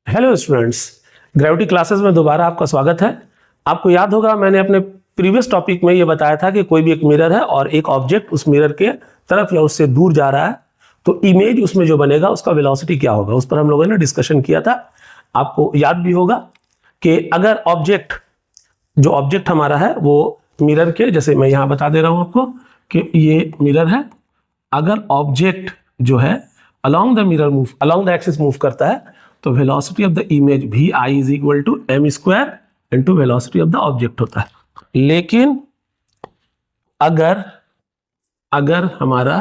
Hello students, gravity classes में दोबारा आपका स्वागत है। आपको याद होगा मैंने अपने प्रीवियस टॉपिक में ये बताया था कि कोई भी एक मिरर है और एक ऑब्जेक्ट उस मिरर के तरफ या उससे दूर जा रहा है तो इमेज उसमें जो बनेगा उसका वेलोसिटी क्या होगा, उस पर हम लोगों ने डिस्कशन किया था। आपको याद भी होगा कि अगर ऑब्जेक्ट हमारा है वो मिरर के, जैसे मैं यहाँ बता दे रहा हूँ आपको कि ये मिरर है, अगर ऑब्जेक्ट जो है अलोंग द एक्सिस मूव करता है तो वेलोसिटी ऑफ द इमेज भी I is equal to m square into velocity of the object होता है। लेकिन अगर हमारा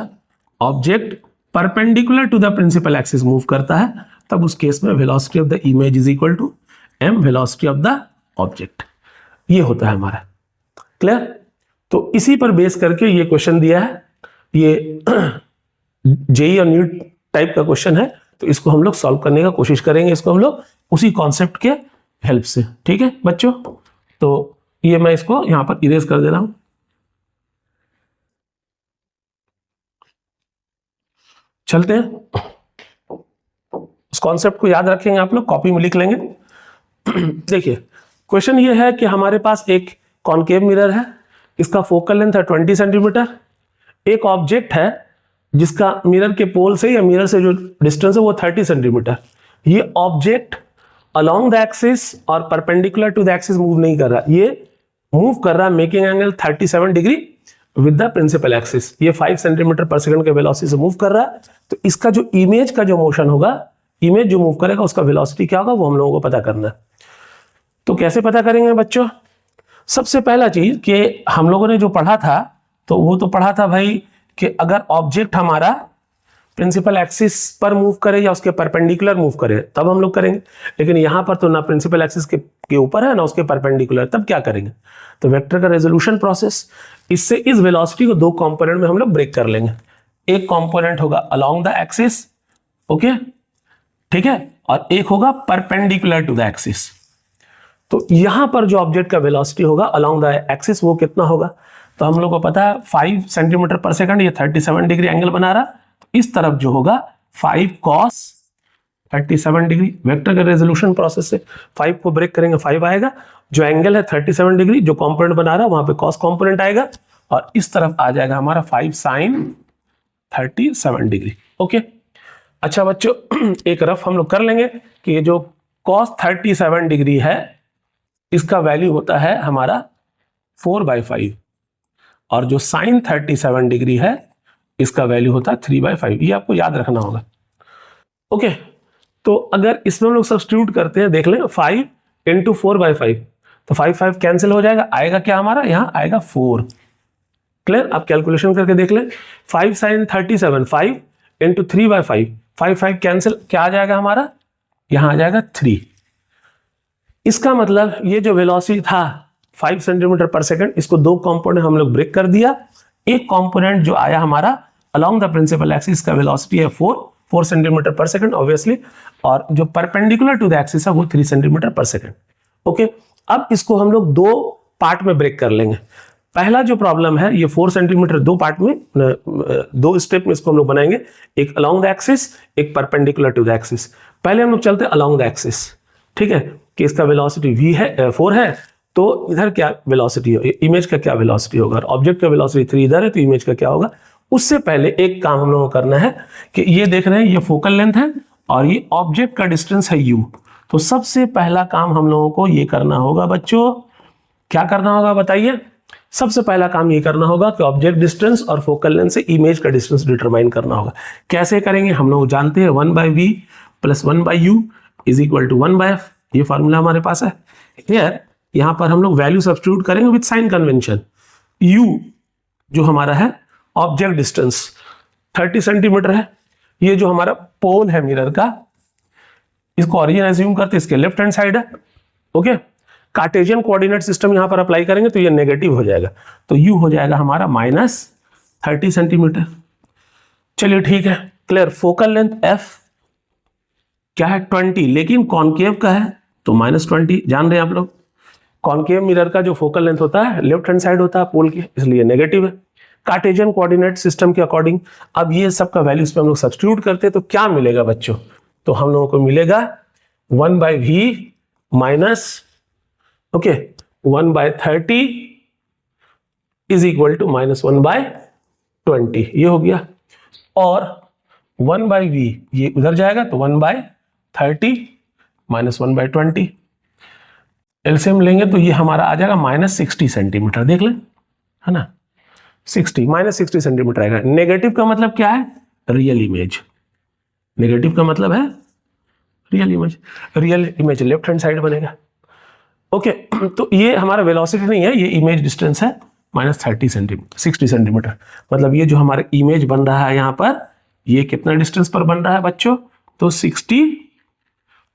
object perpendicular to the principal axis move करता है तब उस केस में velocity of the image is equal to m velocity of the object. ये होता है हमारा। क्लियर? तो इसी पर बेस करके ये क्वेश्चन दिया है। ये जेई और नीट टाइप का क्वेश्चन है, तो इसको हम लोग सॉल्व करने का कोशिश करेंगे। इसको हम लोग उसी कॉन्सेप्ट के हेल्प से। ठीक है बच्चों, तो ये मैं इसको यहां पर इरेज कर दे रहा हूं। चलते हैं, उस कॉन्सेप्ट को याद रखेंगे आप लोग, कॉपी में लिख लेंगे। देखिए क्वेश्चन ये है कि हमारे पास एक कॉनकेव मिरर है, इसका फोकल लेंथ है 20 सेंटीमीटर। एक ऑब्जेक्ट है जिसका मिरर के पोल से या मिरर से जो डिस्टेंस है वो 30 सेंटीमीटर। ये ऑब्जेक्ट अलोंग द एक्सिस और perpendicular to the axis move नहीं कर रहा, ये मूव कर रहा है making angle 37 degree with the principal axis. ये 5 सेंटीमीटर पर सेकंड के वेलोसिटी से मूव कर रहा है। तो इसका जो इमेज का जो मोशन होगा, इमेज जो मूव करेगा उसका वेलोसिटी क्या होगा वो हम लोगों को पता करना है। तो कैसे पता करेंगे बच्चों? सबसे पहला चीज कि हम लोगों ने जो पढ़ा था तो वो तो पढ़ा था भाई कि अगर ऑब्जेक्ट हमारा प्रिंसिपल एक्सिस पर मूव करे या उसके परपेंडिकुलर मूव करे तब हम लोग करेंगे। लेकिन यहां पर तो ना प्रिंसिपल एक्सिस के ऊपर है ना उसके परपेंडिकुलर, तब क्या करेंगे? तो वेक्टर का रेजोल्यूशन प्रोसेस, इससे इस वेलोसिटी को दो कंपोनेंट में हम लोग ब्रेक कर लेंगे। एक कंपोनेंट होगा अलोंग द एक्सिस, ओके ठीक है, और एक होगा परपेंडिकुलर टू द एक्सिस। तो यहां पर जो ऑब्जेक्ट का वेलोसिटी होगा अलोंग द एक्सिस वो कितना होगा? तो हम लोग को पता है 5 सेंटीमीटर पर सेकंड, ये 37 डिग्री एंगल बना रहा। तो इस तरफ जो होगा 5 cos 37 डिग्री। वेक्टर के रेजोल्यूशन प्रोसेस से 5 को ब्रेक करेंगे, 5 आएगा। जो एंगल है 37 डिग्री, जो कंपोनेंट बना रहा है वहां पे cos कंपोनेंट आएगा, और इस तरफ आ जाएगा हमारा 5 sin 37 डिग्री। ओके, अच्छा बच्चों, एक रफ हम लोग कर लेंगे कि ये जो cos 37 डिग्री है इसका वैल्यू होता है हमारा 4/5, और जो साइन 37 डिग्री है इसका वैल्यू होता है 3/5। ये आपको याद रखना होगा। ओके, तो अगर इसमें हम लोग सब्स्टिट्यूट करते हैं, देख लें 5 इंटू 4/5, तो 5 कैंसिल हो जाएगा, आएगा क्या हमारा? यहां आएगा 4। क्लियर? आप कैलकुलेशन करके देख लें। 5 साइन 37, 5 इंटू 3/5, 5 कैंसिल, क्या आ जाएगा हमारा? यहां आ जाएगा 3। इसका मतलब ये जो वेलोसिटी था 5 सेंटीमीटर पर सेकंड, इसको दो कंपोनेंट हम लोग ब्रेक कर दिया। एक कंपोनेंट जो आया हमारा अलोंग द प्रिंसिपल एक्सिस का वेलोसिटी है 4 सेंटीमीटर पर सेकंड ऑब्वियसली, और जो परपेंडिकुलर टू द एक्सिस है वो 3 सेंटीमीटर पर सेकंड। ओके, अब इसको हम लोग दो पार्ट में ब्रेक कर लेंगे। पहला जो प्रॉब्लम है ये 4 सेंटीमीटर दो पार्ट में, दो स्टेप में इसको हम लोग बनाएंगे, एक अलोंग द एक्सिस, एक परपेंडिकुलर टू द एक्सिस। पहले हम लोग चलते हैं अलोंग द एक्सिस, ठीक है, कि इसका वेलोसिटी v है 4 है, तो इधर क्या वेलोसिटी है, इमेज का क्या वेलोसिटी होगा? ऑब्जेक्ट का वेलोसिटी 3 इधर है तो इमेज का क्या होगा? उससे पहले एक काम हम लोगों को करना है कि ये देख रहे हैं ये फोकल लेंथ है और ये ऑब्जेक्ट का डिस्टेंस है u। तो सबसे पहला काम हम लोगों को ये करना होगा बच्चों, क्या करना होगा बताइए? सबसे पहला काम ये करना होगा कि ऑब्जेक्ट डिस्टेंस और फोकल लेंथ से इमेज का डिस्टेंस डिटरमाइन करना होगा। कैसे करेंगे? हम लोग जानते हैं 1/v plus 1/u is equal to 1/f। ये फॉर्मूला हमारे पास है। हियर यहां पर हम लोग वैल्यू सब्स्टिट्यूट करेंगे विद साइन कन्वेंशन। u जो हमारा है ऑब्जेक्ट डिस्टेंस 30 सेंटीमीटर है, ये जो हमारा पोल है मिरर का, इसको ऑरिजिन एज्यूम करते इसके लेफ्ट हैंड साइड है। ओके, कार्टेशियन कोऑर्डिनेट सिस्टम यहां पर अप्लाई करेंगे तो ये नेगेटिव हो जाएगा, तो u हो जाएगा हमारा -30 सेंटीमीटर। चलिए ठीक है, क्लियर। फोकल लेंथ f क्या है? 20, लेकिन कॉनकेव का है तो -20। जान रहे हैं आप लोग, कॉनकेव मिरर का जो फोकल लेंथ होता है लेफ्ट हैंड साइड होता है पोल की, इसलिए नेगेटिव है कार्टेशियन कोऑर्डिनेट सिस्टम के अकॉर्डिंग। अब ये सब का वैल्यूज पे हम लोग सब्स्टिट्यूट करते हैं तो क्या मिलेगा बच्चों? तो हम लोगों को मिलेगा 1/v minus okay 1/30 is equal to -1/20, ये हो गया। और 1/v ये उधर जाएगा तो 1/30 माइनस 1/20, एलसीएम लेंगे तो ये हमारा आ जाएगा -60 सेंटीमीटर। देख लें, है ना, 60 -60 सेंटीमीटर आएगा। नेगेटिव का मतलब क्या है? Real image. नेगेटिव का मतलब है real image. Real image left hand side बनेगा। ओके तो ये हमारा वेलोसिटी नहीं है, ये इमेज डिस्टेंस है -30 सेंटीमीटर 60 सेंटीमीटर। मतलब ये जो हमारा इमेज बन रहा है यहाँ पर, ये कितना डिस्टेंस पर बन रहा है बच्चों? तो 60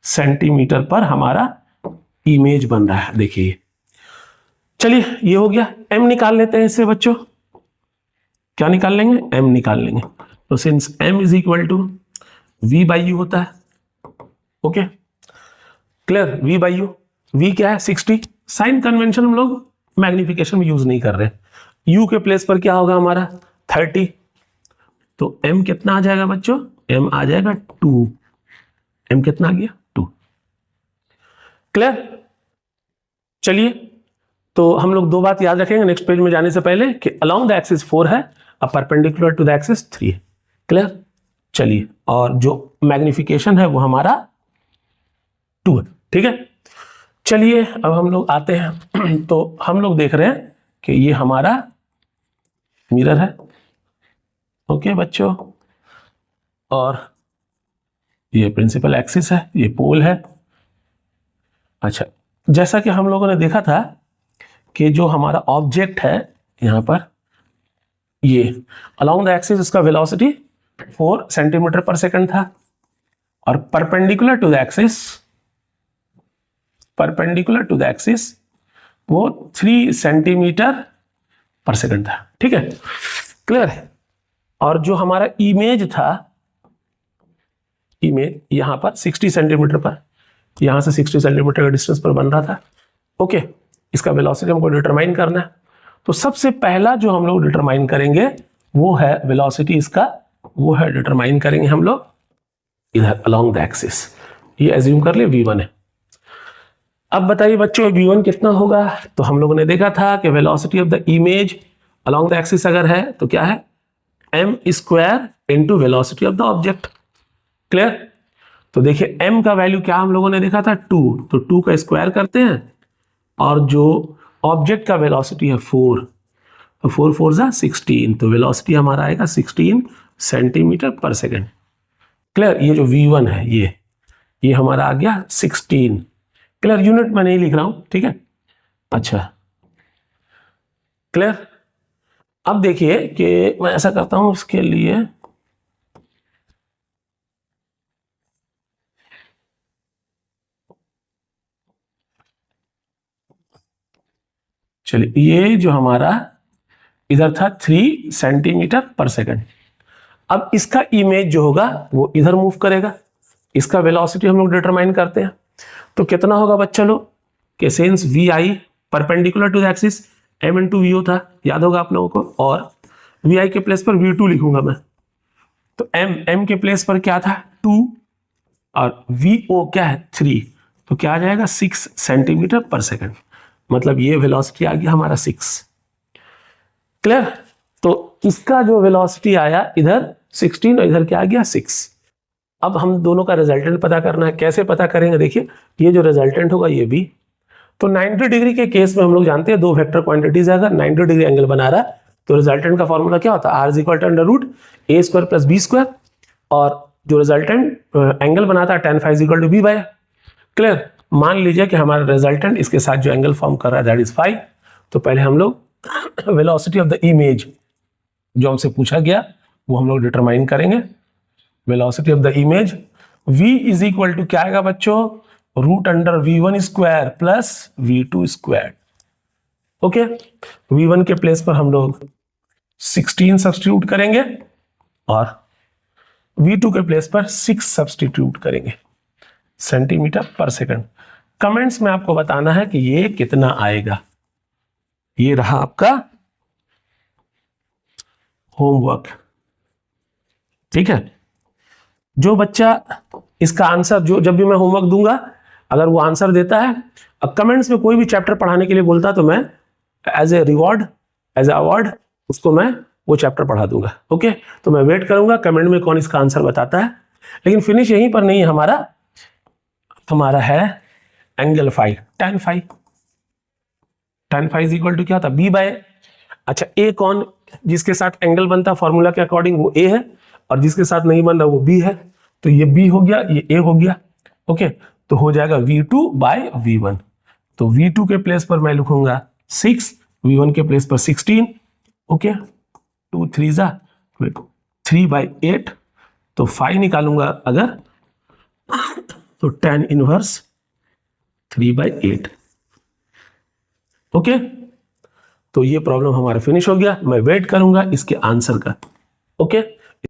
सेंटीमीटर पर हमारा इमेज बन रहा है। देखिए, चलिए ये हो गया। एम निकाल लेते हैं इससे बच्चों। क्या निकाल लेंगे? एम निकाल लेंगे। तो since m is equal to v/u होता है। Okay clear? v/u, v क्या है? 60। साइन कन्वेंशन हम लोग मैग्निफिकेशन में यूज नहीं कर रहे। u के प्लेस पर क्या होगा हमारा? 30। तो m कितना आ जाएगा बच्चों? m आ जाएगा 2। m कितना आ गया? 2। क्लियर? चलिए, तो हम लोग दो बात याद रखेंगे नेक्स्ट पेज में जाने से पहले कि अलोंग द एक्सिस 4 है, अब परपेंडिकुलर टू द एक्सिस 3 है। क्लियर? चलिए, और जो मैग्निफिकेशन है वो हमारा 2 है। ठीक है, चलिए अब हम लोग आते हैं तो हम लोग देख रहे हैं कि ये हमारा मिरर है। ओके बच्चों, और ये प्रिंसिपल एक्सिस है, ये पोल है। अच्छा, जैसा कि हम लोगों ने देखा था कि जो हमारा ऑब्जेक्ट है यहां पर, ये अलोंग द एक्सिस इसका वेलोसिटी 4 सेंटीमीटर पर सेकंड था, और परपेंडिकुलर टू द एक्सिस वो 3 सेंटीमीटर पर सेकंड था। ठीक है, क्लियर है? और जो हमारा इमेज था, इमेज यहां पर 60 सेंटीमीटर पर, यहां से 60 सेंटीमीटर का डिस्टेंस पर बन रहा था। ओके, इसका वेलोसिटी हमको डिटरमाइन करना है। तो सबसे पहला जो हम लोग डिटरमाइन करेंगे वो है वेलोसिटी इसका, वो है डिटरमाइन करेंगे हम लोग इधर अलोंग द एक्सिस। ये एज्यूम कर ले v1 है। अब बताइए बच्चों v1 कितना होगा? तो हम लोगों ने देखा था कि velocity of the image along the axis अगर है तो क्या है? m² into velocity of the object. Clear? तो देखिए m का वैल्यू क्या हम लोगों ने देखा था? 2। तो 2 का स्क्वायर करते हैं, और जो ऑब्जेक्ट का वेलोसिटी है 4, तो 4 4 जा 16, तो वेलोसिटी हमारा आएगा 16 सेंटीमीटर पर सेकेंड। क्लियर? ये जो v1 है ये हमारा आ गया 16। क्लियर? यूनिट में नहीं लिख रहा हूं, ठीक है? अच्छा, क्लियर? अब देखिए कि मैं ऐसा करता हूं, इसके लिए चलिए, ये जो हमारा इधर था 3 सेंटीमीटर पर सेकंड। अब इसका इमेज जो होगा वो इधर मूव करेगा, इसका वेलोसिटी हम लोग डिटरमाइन करते हैं। तो कितना होगा बच्चा लोग? कि since v i perpendicular to the axis m into v था, याद होगा आप लोगों को, और वी आई के प्लेस पर v2 लिखूंगा मैं। तो m के प्लेस पर क्या था? 2, और vo क्या है? 3, तो क्या आ जाएगा? 6 सेंटीमीटर पर सेकंड। मतलब ये वेलोसिटी आ गया हमारा 6। क्लियर? तो इसका जो वेलोसिटी आया इधर 16 और इधर क्या आ गया? 6। अब हम दोनों का रिजल्टेंट पता करना है। कैसे पता करेंगे? देखिए, ये जो रिजल्टेंट होगा ये भी, तो 90 डिग्री के केस में हम लोग जानते हैं दो वेक्टर क्वांटिटीज है, अगर 90 डिग्री एंगल बना रहा है तो रिजल्टेंट का फॉर्मूला क्या होता है? r equal to √a² plus b², और जो रिजल्टेंट एंगल बनाता है tan phi equal to b by. Clear? मान लीजिए कि हमारा रिजल्टेंट इसके साथ जो एंगल फॉर्म कर रहा है दैट इज फाई। तो पहले हम लोग वेलोसिटी ऑफ द इमेज जो हमसे पूछा गया वो हम लोग डिटरमाइन करेंगे। Velocity of the image v is equal to क्या आएगा बच्चों? √v1² plus v2²। Okay, v1 के प्लेस पर हम लोग 16 सब्स्टिट्यूट करेंगे, और v2 के प्लेस पर 6 सब्स्टिट्यूट करेंगे सेंटीमीटर पर सेकंड। कमेंट्स में आपको बताना है कि ये कितना आएगा। ये रहा आपका होमवर्क। ठीक है, जो बच्चा इसका आंसर, जो जब भी मैं होमवर्क दूंगा अगर वो आंसर देता है, अब कमेंट्स में कोई भी चैप्टर पढ़ाने के लिए बोलता तो मैं as a reward, as a award उसको मैं वो चैप्टर पढ़ा दूंगा। ओके, तो मैं वेट करूंगा कमेंट में कौन इसका आंसर बताता है। लेकिन फिनिश यहीं पर नहीं है हमारा है angle phi, tan phi. tan phi is equal to क्या था, b बाय, अच्छा a कौन, जिसके साथ एंगल बनता फॉर्मूला के अकॉर्डिंग वो a है, और जिसके साथ नहीं बन रहा वो b है, तो ये b हो गया, ये a हो गया। ओके, तो हो जाएगा v2 बाय v1। तो v2 के प्लेस पर मैं लिखूंगा 6, v1 के प्लेस पर 16। ओके, 2 3 जा 3/8, तो फाई निकालूंगा अगर तो tan इनवर्स 3/8। ओके, तो ये प्रॉब्लम हमारा फिनिश हो गया। मैं वेट करूंगा इसके आंसर का। ओके।